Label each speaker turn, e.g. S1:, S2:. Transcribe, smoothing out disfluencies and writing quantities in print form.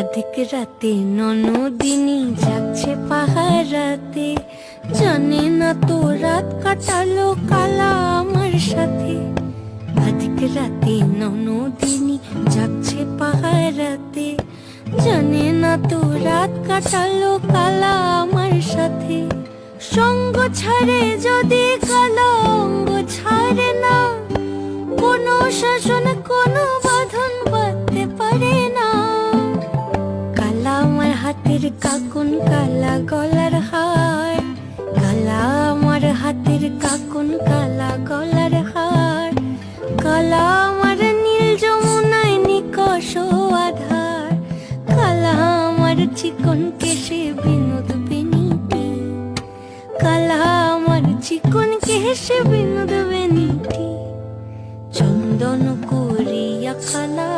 S1: অধিক রাতে ননদিনী যাচ্ছে পাহারাতে, জানে না তো রাত কাটালো কালা আমার সাথে। অধিক রাতে ননদিনী যাচ্ছে পাহারাতে, জানে না তো রাত কাটালো কালা আমার সাথে। সঙ্গ ছাড়ে যদি কালো অঙ্গ ছাড়ে না, কোনো শাসন কোনো বাঁধন বাঁধতে পারে না। কালা আমার হাতের কাকুন কালা গলার হার, কালা আমার হাতের কাকুন কালা গলার হার, কালা আমার নীল যমুনায় নিকষ আধার, কালা আমার চিকন কেশে বিনোদ বেনিটি, কালা আমার চিকন কেশে বিনোদ বেনিটি। চন্দন করিয়া কালা